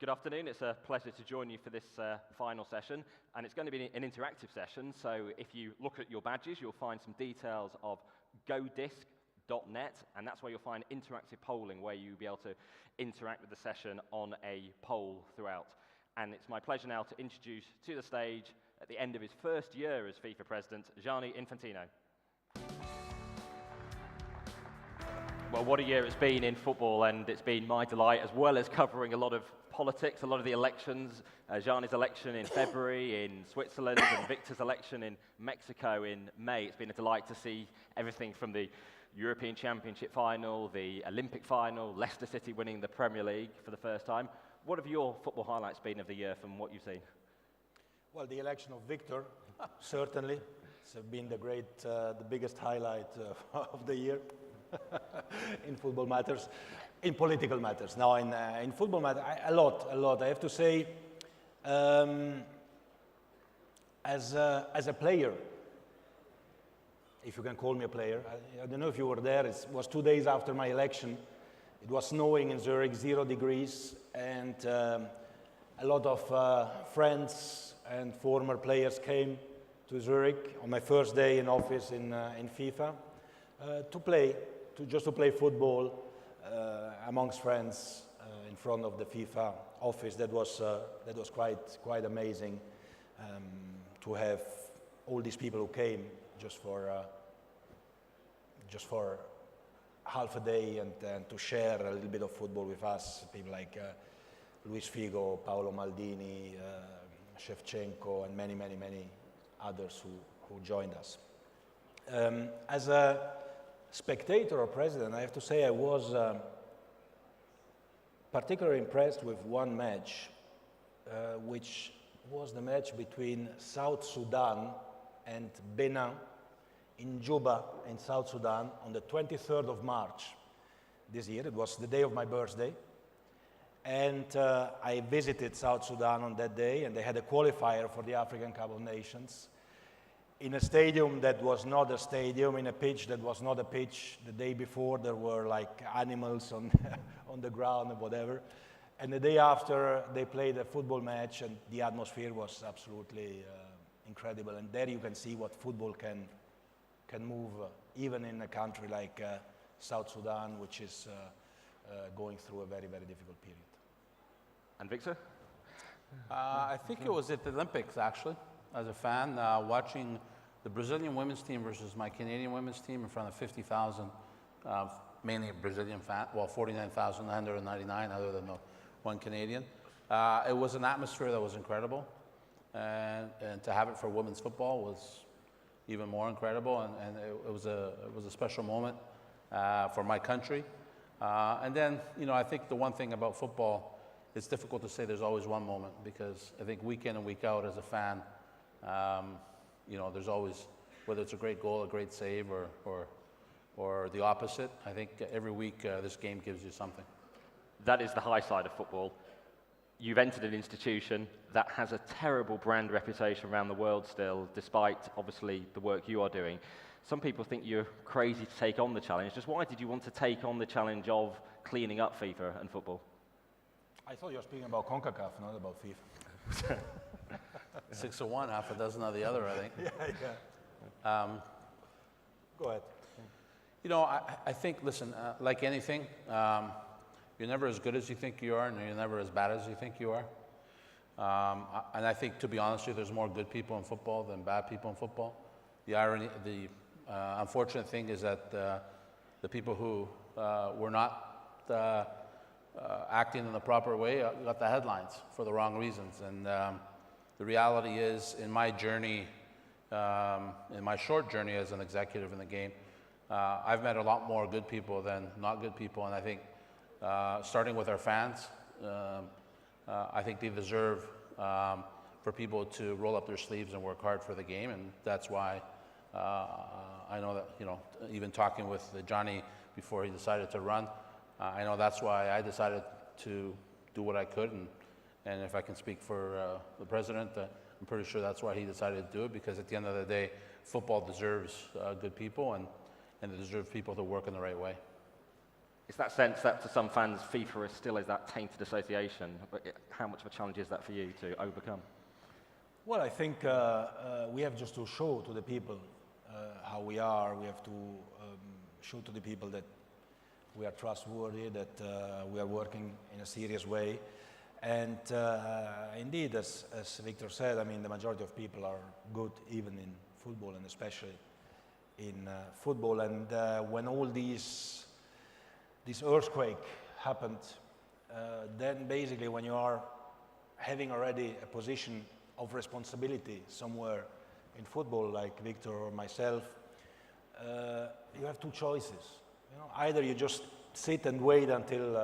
Good afternoon. It's a pleasure to join you for this final session, and it's going to be an interactive session. So if you look at your badges, you'll find some details of godisc.net, and that's where you'll find interactive polling, where you'll be able to interact with the session on a poll throughout. And it's my pleasure now to introduce to the stage, at the end of his first year as FIFA president, Gianni Infantino. Well, what a year it's been in football, and it's been my delight, as well as covering a lot of politics, a lot of the elections, Gianni's election in February in Switzerland, and Victor's election in Mexico in May. It's been a delight to see everything from the European Championship final, the Olympic final, Leicester City winning the Premier League for the first time. What have your football highlights been of the year from what you've seen? Well, the election of Victor, certainly. It's been the biggest highlight of the year. In football matters, in political matters. Now, in football matters, a lot. I have to say, as a player, if you can call me a player, I don't know if you were there. It was 2 days after my election. It was snowing in Zurich, 0 degrees, and a lot of friends and former players came to Zurich on my first day in office in FIFA just to play football amongst friends in front of the FIFA office. That was quite amazing to have all these people who came just for half a day and to share a little bit of football with us. People like Luis Figo, Paolo Maldini, Shevchenko, and many others who joined us. As a spectator or president, I have to say I was particularly impressed with one match, which was the match between South Sudan and Benin in Juba in South Sudan on the 23rd of March this year. It was the day of my birthday. And I visited South Sudan on that day, and they had a qualifier for the African Cup of Nations in a stadium that was not a stadium, in a pitch that was not a pitch. The day before, there were like animals on, on the ground and whatever. And the day after, they played a football match, and the atmosphere was absolutely incredible. And there you can see what football can move, even in a country like South Sudan, which is going through a very difficult period. And Victor? I think it was at the Olympics, actually, as a fan, watching the Brazilian women's team versus my Canadian women's team in front of 50,000, mainly Brazilian fans, well, 49,999 other than the one Canadian. It was an atmosphere that was incredible, and to have it for women's football was even more incredible, and it was a special moment for my country. And then, I think the one thing about football, it's difficult to say there's always one moment, because I think week in and week out as a fan, there's always, whether it's a great goal, a great save, or the opposite. I think every week this game gives you something. That is the high side of football. You've entered an institution that has a terrible brand reputation around the world still, despite obviously the work you are doing. Some people think you're crazy to take on the challenge. Just why did you want to take on the challenge of cleaning up FIFA and football? I thought you were speaking about CONCACAF, not about FIFA. 6 of one, half a dozen of the other, I think. Yeah. Go ahead. I think, listen, like anything, you're never as good as you think you are, and you're never as bad as you think you are. And I think, to be honest with you, there's more good people in football than bad people in football. The unfortunate thing is that the people who were not acting in the proper way got the headlines for the wrong reasons. And the reality is, in my journey, in my short journey as an executive in the game, I've met a lot more good people than not good people. And I think, starting with our fans, I think they deserve for people to roll up their sleeves and work hard for the game. And that's why I know that, even talking with Johnny before he decided to run, I know that's why I decided to do what I could. And if I can speak for the president, I'm pretty sure that's why he decided to do it, because at the end of the day, football deserves good people, and it deserves people to work in the right way. It's that sense that to some fans, FIFA is still that tainted association. But how much of a challenge is that for you to overcome? Well, I think we have just to show to the people how we are. We have to show to the people that we are trustworthy, that we are working in a serious way. And indeed, as Victor said, I mean, the majority of people are good, even in football, and especially in football. And when all this earthquake happened, then basically when you are having already a position of responsibility somewhere in football, like Victor or myself, you have two choices. You know, either you just sit and wait until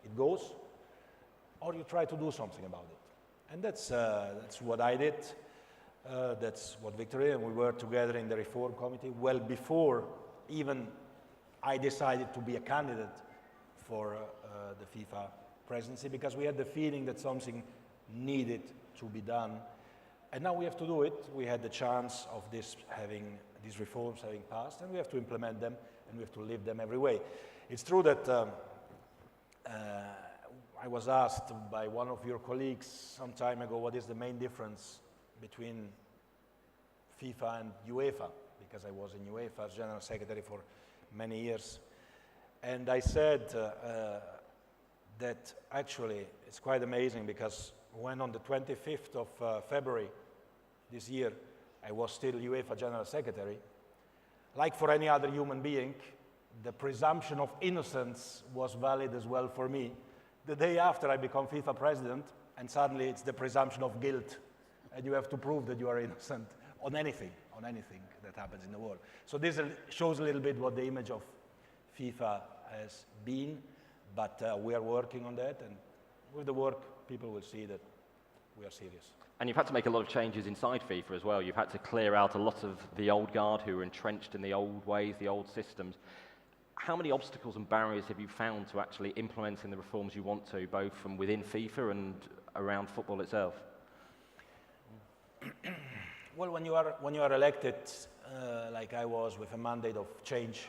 it goes, or you try to do something about it. And that's what I did. That's what Victor did. And we were together in the reform committee well before even I decided to be a candidate for the FIFA presidency, because we had the feeling that something needed to be done. And now we have to do it. We had the chance of these reforms having passed, and we have to implement them, and we have to live them every way. It's true that I was asked by one of your colleagues some time ago, what is the main difference between FIFA and UEFA, because I was in UEFA as General Secretary for many years. And I said that actually it's quite amazing, because when on the 25th of February this year, I was still UEFA General Secretary, like for any other human being, the presumption of innocence was valid as well for me. The day after I become FIFA president, and suddenly it's the presumption of guilt, and you have to prove that you are innocent on anything that happens in the world. So this shows a little bit what the image of FIFA has been, but we are working on that, and with the work, people will see that we are serious. And you've had to make a lot of changes inside FIFA as well. You've had to clear out a lot of the old guard who were entrenched in the old ways, the old systems. How many obstacles and barriers have you found to actually implementing the reforms you want to, both from within FIFA and around football itself? Well, when you are elected, like I was, with a mandate of change,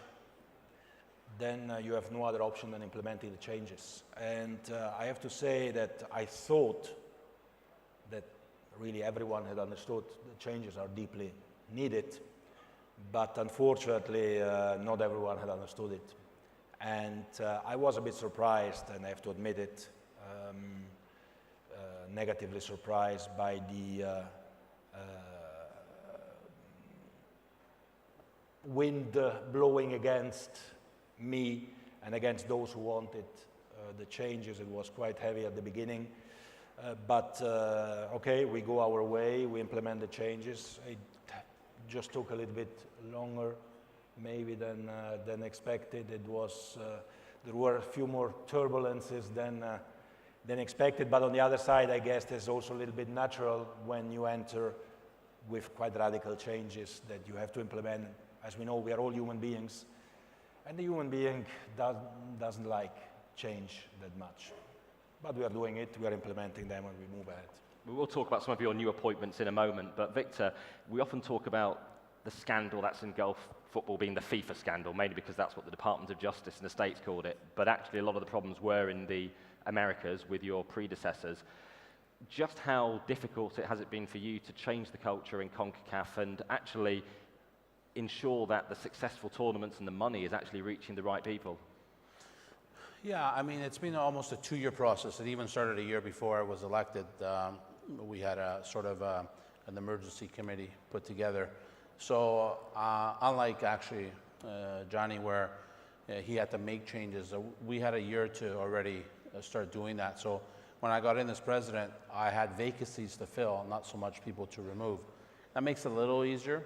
then you have no other option than implementing the changes. And I have to say that I thought that really everyone had understood the changes are deeply needed, but unfortunately not everyone had understood it. And I was a bit surprised, and I have to admit it, negatively surprised by the wind blowing against me and against those who wanted the changes. It was quite heavy at the beginning, but okay, we go our way, we implement the changes. It just took a little bit longer maybe than expected. It was there were a few more turbulences than expected, but on the other side, I guess there's also a little bit natural when you enter with quite radical changes that you have to implement. As we know, we are all human beings, and the human being doesn't like change that much. But we are doing it, we are implementing them, and we move ahead. We will talk about some of your new appointments in a moment, but Victor, we often talk about the scandal that's engulfed football being the FIFA scandal, mainly because that's what the Department of Justice in the States called it, but actually a lot of the problems were in the Americas with your predecessors. Just how difficult has it been for you to change the culture in CONCACAF and actually ensure that the successful tournaments and the money is actually reaching the right people? Yeah, I mean, it's been almost a 2-year process. It even started a year before I was elected. We had a sort of an emergency committee put together. So unlike actually Johnny, where he had to make changes, we had a year to already start doing that. So when I got in as president, I had vacancies to fill, not so much people to remove. That makes it a little easier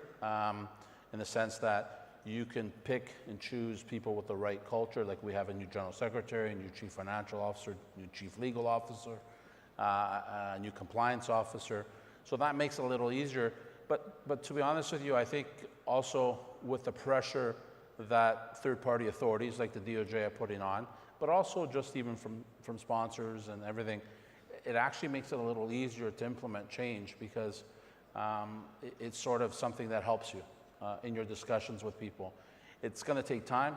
in the sense that you can pick and choose people with the right culture. Like we have a new general secretary, a new chief financial officer, new chief legal officer, a new compliance officer. So that makes it a little easier. But to be honest with you, I think also with the pressure that third-party authorities like the DOJ are putting on, but also just even from sponsors and everything, it actually makes it a little easier to implement change because it's sort of something that helps you in your discussions with people. It's going to take time.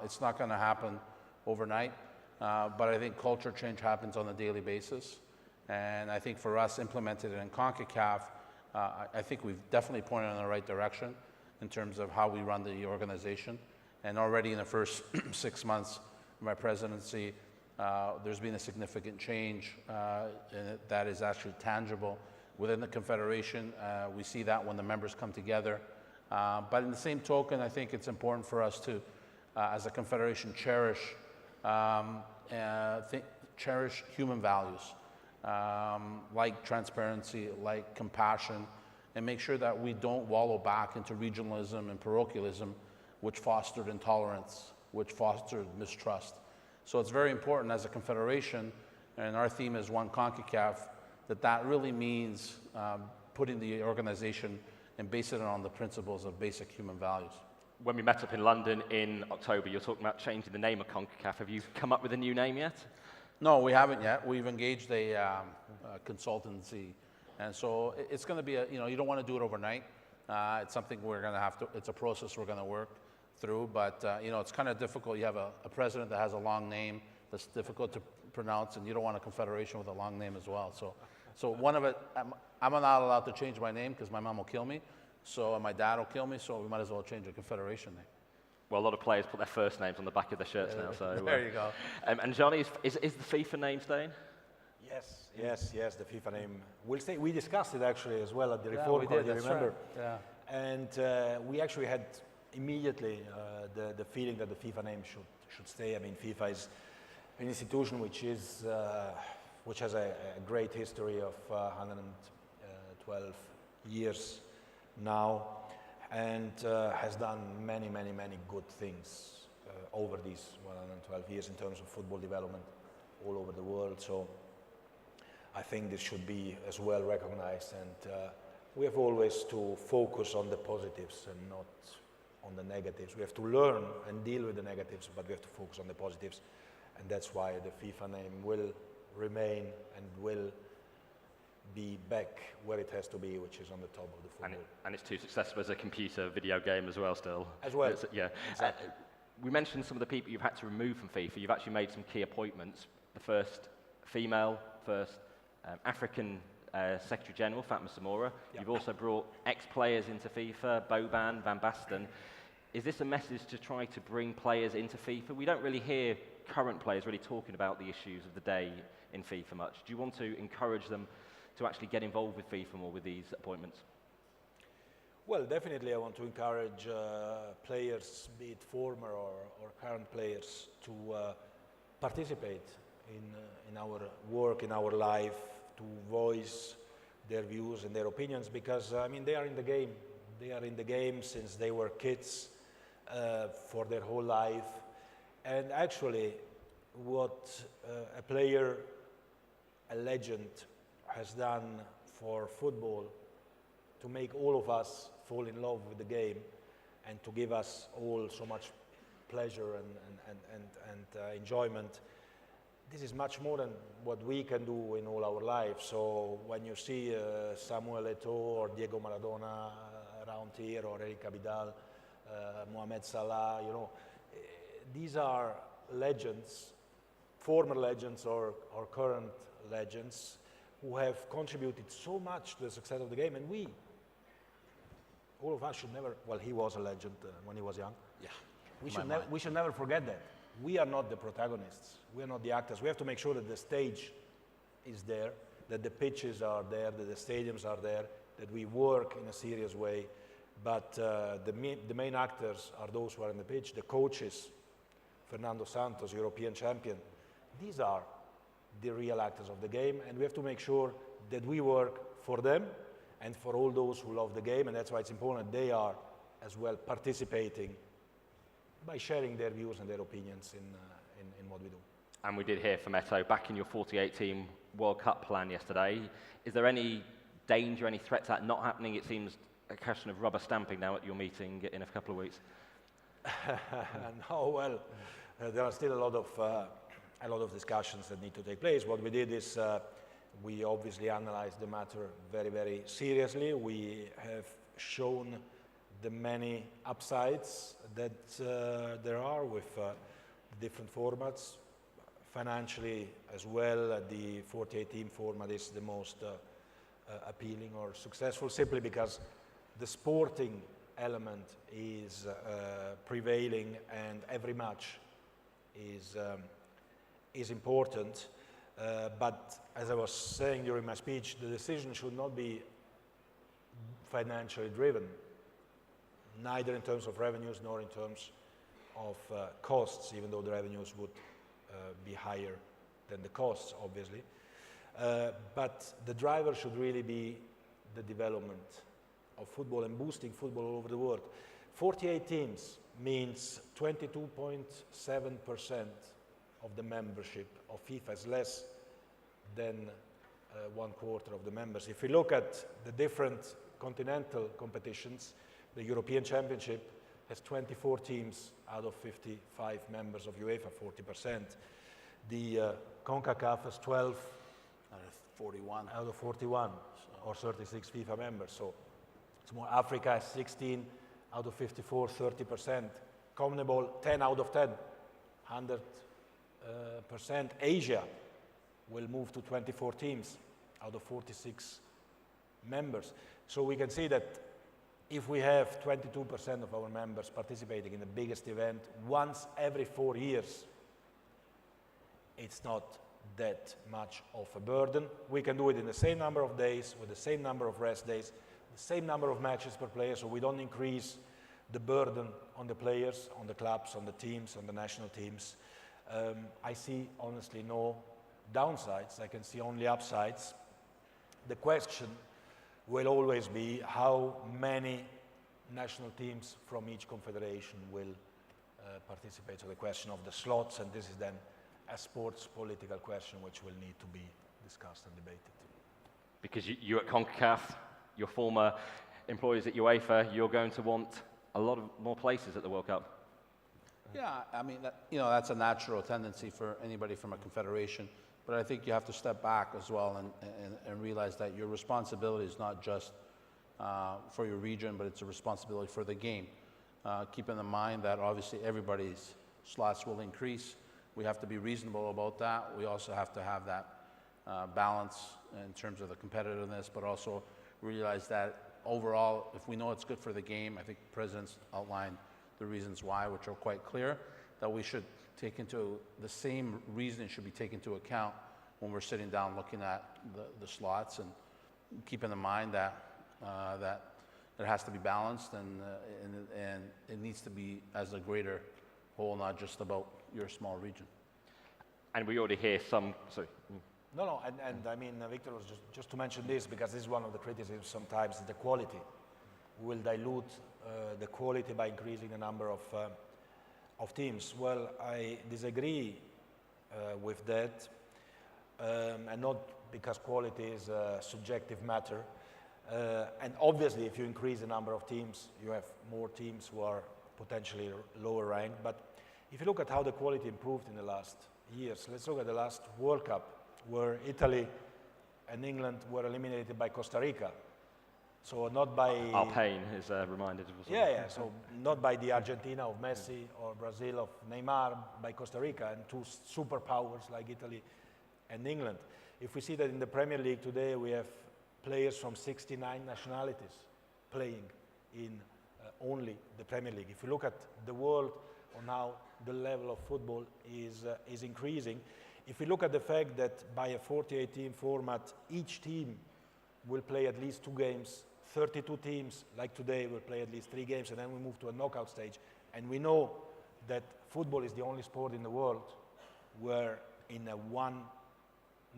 It's not going to happen overnight. But I think culture change happens on a daily basis. And I think for us, implemented it in CONCACAF, I think we've definitely pointed in the right direction in terms of how we run the organization. And already in the first 6 months of my presidency, there's been a significant change that is actually tangible within the Confederation. We see that when the members come together. But in the same token, I think it's important for us to, as a Confederation, cherish human values, like transparency, like compassion, and make sure that we don't wallow back into regionalism and parochialism, which fostered intolerance, which fostered mistrust. So it's very important as a confederation, and our theme is One CONCACAF, that really means putting the organization and basing it on the principles of basic human values. When we met up in London in October, you were talking about changing the name of CONCACAF. Have you come up with a new name yet? No, we haven't yet. We've engaged a consultancy, and so it's going to be you don't want to do it overnight. It's something we're going to have to. It's a process we're going to work through, but it's kind of difficult. You have a president that has a long name that's difficult to pronounce, and you don't want a confederation with a long name as well. So one of it, I'm not allowed to change my name because my mom will kill me, and my dad will kill me. So we might as well change the confederation name. Well, a lot of players put their first names on the back of their shirts now. So there you go. And Johnny, is the FIFA name staying? Yes, the FIFA name will stay. We discussed it actually as well at the reform we committee, did, that's remember? right. Yeah. And we actually had immediately the feeling that the FIFA name should stay. I mean, FIFA is an institution which has a great history of 112 years now, and has done many good things over these 112 years in terms of football development all over the world. So I think this should be as well recognized, and we have always to focus on the positives and not on the negatives. We have to learn and deal with the negatives, but we have to focus on the positives, and that's why the FIFA name will remain and will be back where it has to be, which is on the top of the football. And it's too successful as a computer video game as well still. As well. Yeah. Exactly. We mentioned some of the people you've had to remove from FIFA. You've actually made some key appointments. The first female, African Secretary General, Fatma Samora. Yeah. You've also brought ex-players into FIFA, Boban, Van Basten. Is this a message to try to bring players into FIFA? We don't really hear current players really talking about the issues of the day in FIFA much. Do you want to encourage them to actually get involved with FIFA more with these appointments? Well, definitely I want to encourage players, be it former or current players, to participate in our work, in our life, to voice their views and their opinions, because I mean, they are in the game. They are in the game since they were kids, for their whole life. And actually, what a player, a legend, has done for football to make all of us fall in love with the game and to give us all so much pleasure and enjoyment, this is much more than what we can do in all our lives. So when you see Samuel Eto'o or Diego Maradona around here, or Eric Abidal, Mohamed Salah, these are legends, former legends or current legends, who have contributed so much to the success of the game, and all of us should never, well, he was a legend when he was young. Yeah. We should never forget that. We are not the protagonists. We are not the actors. We have to make sure that the stage is there, that the pitches are there, that the stadiums are there, that we work in a serious way. But the main actors are those who are on the pitch, the coaches, Fernando Santos, European champion. These are the real actors of the game, and we have to make sure that we work for them and for all those who love the game, and that's why it's important they are as well participating by sharing their views and their opinions in what we do. And we did hear from Eto'o back in your 48-team World Cup plan yesterday. Is there any danger, any threat to that not happening? It seems a question of rubber stamping now at your meeting in a couple of weeks. No, well, there are still a lot of discussions that need to take place. What we did is we obviously analyzed the matter very seriously. We have shown the many upsides that there are with the different formats. Financially as well, the 48-team format is the most appealing or successful, simply because the sporting element is prevailing and every match is important. But as I was saying during my speech, the decision should not be financially driven, neither in terms of revenues nor in terms of costs, even though the revenues would be higher than the costs, obviously. But the driver should really be the development of football and boosting football all over the world. 48 teams means 22.7% of the membership of FIFA is less than 1/4 of the members. If we look at the different continental competitions, the European Championship has 24 teams out of 55 members of UEFA, 40%. The CONCACAF has 12 Out of 41. out of 41, or 36 FIFA members. So it's more. Africa has 16 out of 54, 30%. CONMEBOL, 10 out of 10, 100%. Asia will move to 24 teams out of 46 members. So we can see that if we have 22% of our members participating in the biggest event once every 4 years, it's not that much of a burden. We can do it in the same number of days, with the same number of rest days, the same number of matches per player, so we don't increase the burden on the players, on the clubs, on the teams, on the national teams. I see honestly no downsides. I can see only upsides. The question will always be how many national teams from each confederation will participate. So the question of the slots, and this is then a sports political question which will need to be discussed and debated. Because you at CONCACAF, your former employees at UEFA, you're going to want a lot of more places at the World Cup. Yeah, I mean, that's a natural tendency for anybody from a confederation. But I think you have to step back as well and realize that your responsibility is not just for your region, but it's a responsibility for the game. Keeping in mind that obviously everybody's slots will increase. We have to be reasonable about that. We also have to have that balance in terms of the competitiveness, but also realize that overall, if we know it's good for the game, I think the President's outlined the reasons why, which are quite clear, that we should take into the same reason should be taken into account when we're sitting down looking at the slots, and keeping in mind that that it has to be balanced and it needs to be as a greater whole, not just about your small region. And we already hear some, sorry. No, and I mean, Victor was just to mention this, because this is one of the criticisms sometimes, is the quality. We will dilute the quality by increasing the number of teams. Well, I disagree with that, and not because quality is a subjective matter. And obviously, if you increase the number of teams, you have more teams who are potentially lower ranked. But if you look at how the quality improved in the last years, let's look at the last World Cup, where Italy and England were eliminated by Costa Rica. So not by... Our pain is reminded of us. Yeah, so not by the Argentina of Messi or Brazil of Neymar, by Costa Rica, and two superpowers like Italy and England. If we see that in the Premier League today, we have players from 69 nationalities playing in only the Premier League. If you look at the world on how the level of football is increasing, if we look at the fact that by a 48-team format, each team will play at least 2 games, 32 teams, like today, will play at least 3 games, and then we move to a knockout stage. And we know that football is the only sport in the world where in a one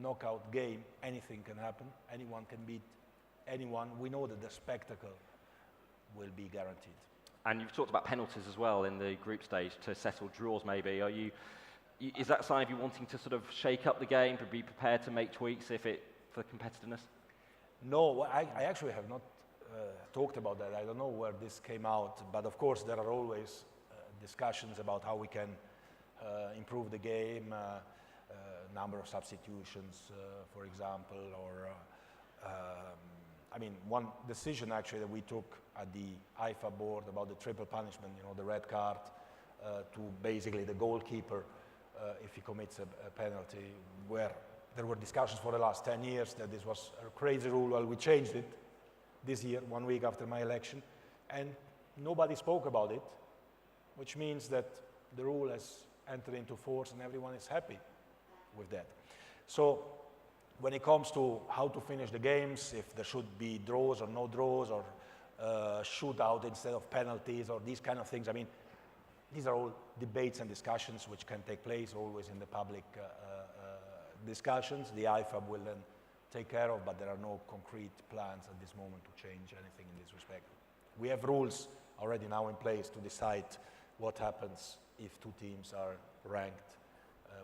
knockout game, anything can happen. Anyone can beat anyone. We know that the spectacle will be guaranteed. And you've talked about penalties as well in the group stage to settle draws maybe. Is that a sign of you wanting to sort of shake up the game, to be prepared to make tweaks for competitiveness? No, I actually have not talked about that. I don't know where this came out, but of course there are always discussions about how we can improve the game, number of substitutions, for example, or I mean, one decision actually that we took at the IFA board about the triple punishment, the red card, to basically the goalkeeper if he commits a penalty, where there were discussions for the last 10 years that this was a crazy rule. Well, we changed it this year, 1 week after my election, and nobody spoke about it, which means that the rule has entered into force and everyone is happy with that. So when it comes to how to finish the games, if there should be draws or no draws, or shootout instead of penalties, or these kind of things, I mean, these are all debates and discussions which can take place always in the public discussions. The IFAB will then take care of, but there are no concrete plans at this moment to change anything in this respect. We have rules already now in place to decide what happens if two teams are ranked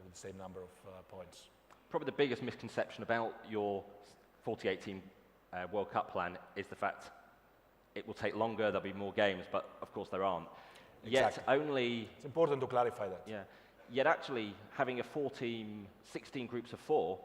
with the same number of points. Probably the biggest misconception about your 48-team World Cup plan is the fact it will take longer, there'll be more games, but of course there aren't. Exactly. Yet only... It's important to clarify that. Yeah. Yet actually having a 4-team, 16 groups of 4